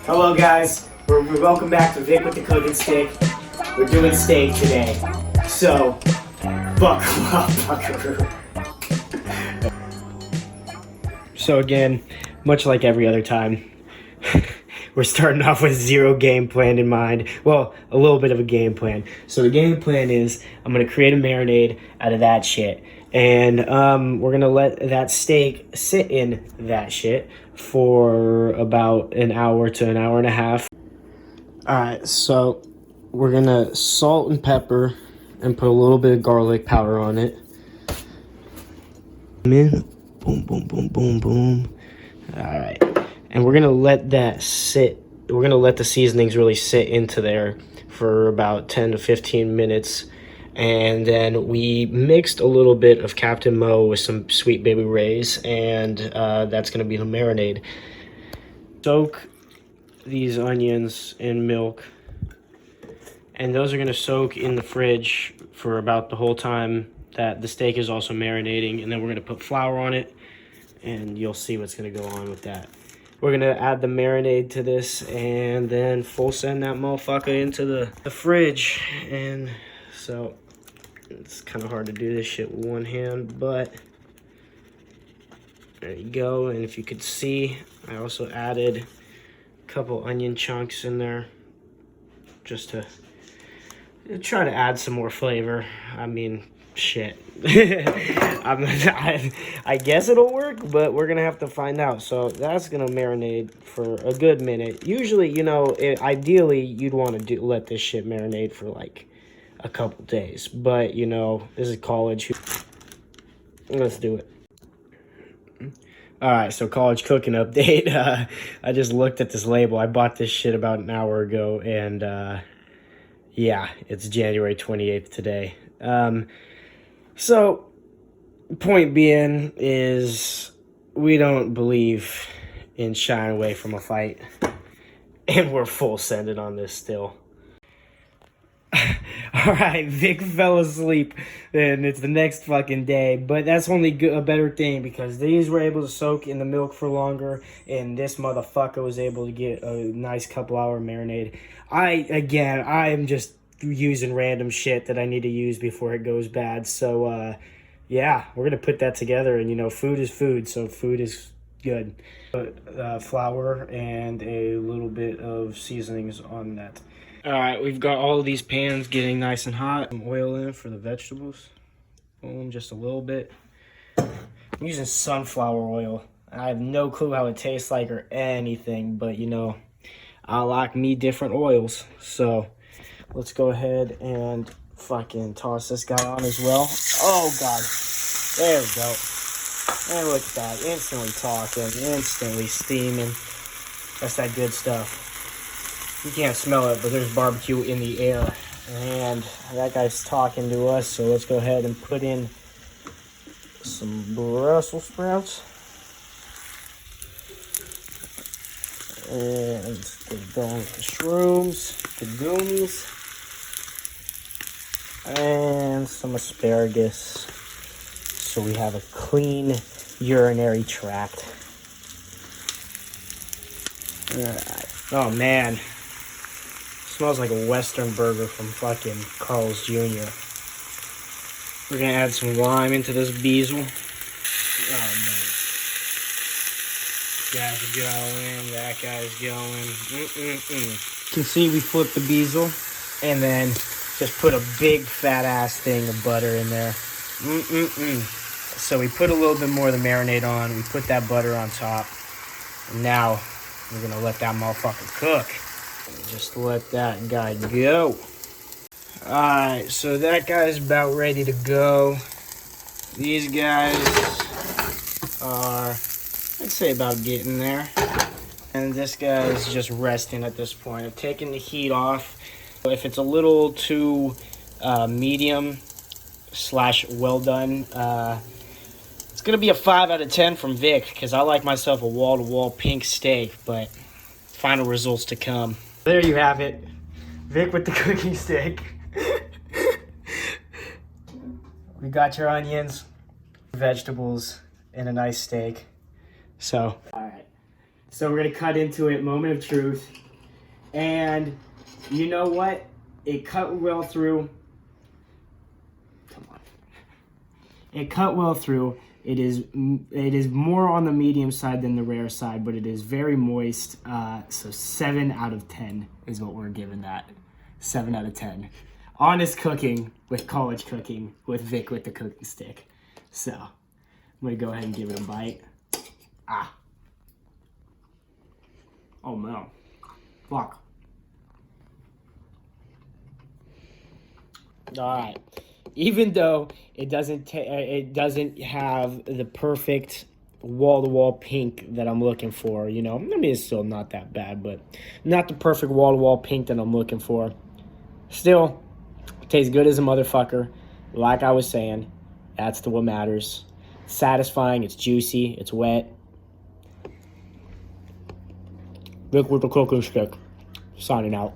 Hello guys, we're welcome back to Vic with the Cooking Stick. We're doing steak today, so buckle up, buckaroo. So again, much like every other time, we're starting off with zero game plan in mind. Well, a little bit of a game plan. So the game plan is I'm gonna create a marinade out of that shit. And we're gonna let that steak sit in that shit for about an hour to an hour and a half. Alright, so we're gonna salt and pepper and put a little bit of garlic powder on it. Boom, boom, boom, boom, boom. Alright, and we're gonna let that sit. We're gonna let the seasonings really sit into there for about 10 to 15 minutes. And then we mixed a little bit of Captain Mo with some Sweet Baby Ray's, and that's gonna be the marinade. Soak these onions in milk, and those are gonna soak in the fridge for about the whole time that the steak is also marinating. And then we're gonna put flour on it, and you'll see what's gonna go on with that. We're gonna add the marinade to this, and then full send that motherfucker into the fridge. And so it's kind of hard to do this shit with one hand, but there you go. And if you could see, I also added a couple onion chunks in there just to try to add some more flavor. I mean, shit. I guess it'll work, but we're gonna have to find out. So that's gonna marinate for a good minute. Usually, you know, ideally you'd want to let this shit marinate for like a couple days, but you know, this is college. Let's do it. All right, so college cooking update. I just looked at this label. I bought this shit about an hour ago, and yeah, it's January 28th today. So point being is we don't believe in shying away from a fight, and we're full sending on this still. All right, Vic fell asleep, and it's the next fucking day. But that's only a better thing, because these were able to soak in the milk for longer, and this motherfucker was able to get a nice couple-hour marinade. I am just using random shit that I need to use before it goes bad. So, yeah, we're going to put that together. And, you know, food is food, so food is good. Flour and a little bit of seasonings on that. All right, we've got all of these pans getting nice and hot. Some oil in for the vegetables. Boom, just a little bit. I'm using sunflower oil. I have no clue how it tastes like or anything, but you know, I like me different oils. So let's go ahead and fucking toss this guy on as well. Oh God, there we go. And look at that, instantly talking, instantly steaming. That's that good stuff. You can't smell it, but there's barbecue in the air. And that guy's talking to us, so let's go ahead and put in some Brussels sprouts. And get going with the shrooms, the goonies, and some asparagus. So we have a clean urinary tract. Alright. Oh man. Smells like a Western burger from fucking Carl's Jr. We're gonna add some lime into this basil. Oh man. Guy's going, that guy's going. You can see we flipped the basil and then just put a big fat ass thing of butter in there. So we put a little bit more of the marinade on. We put that butter on top. And now we're gonna let that motherfucker cook. Just let that guy go. Alright, so that guy's about ready to go. These guys are, I'd say, about getting there. And this guy's just resting at this point. I've taken the heat off. If it's a little too medium / well done, it's gonna be a 5 out of 10 from Vic, because I like myself a wall-to-wall pink steak, but final results to come. There you have it. Vic with the cooking stick. We got your onions, vegetables, and a nice steak. So, alright. So we're gonna cut into it, moment of truth. And you know what? It cut well through. Come on. It cut well through. It is more on the medium side than the rare side, but it is very moist. So 7 out of 10 is what we're giving that. 7 out of 10. Honest cooking with college cooking with Vic with the cooking stick. So I'm gonna go ahead and give it a bite. Ah. Oh man. Fuck. All right. Even though it doesn't have the perfect wall-to-wall pink that I'm looking for, you know. I mean, it's still not that bad, but not the perfect wall-to-wall pink that I'm looking for. Still, it tastes good as a motherfucker. Like I was saying, that's what matters. It's satisfying, it's juicy, it's wet. Look with the cooking stick. Signing out.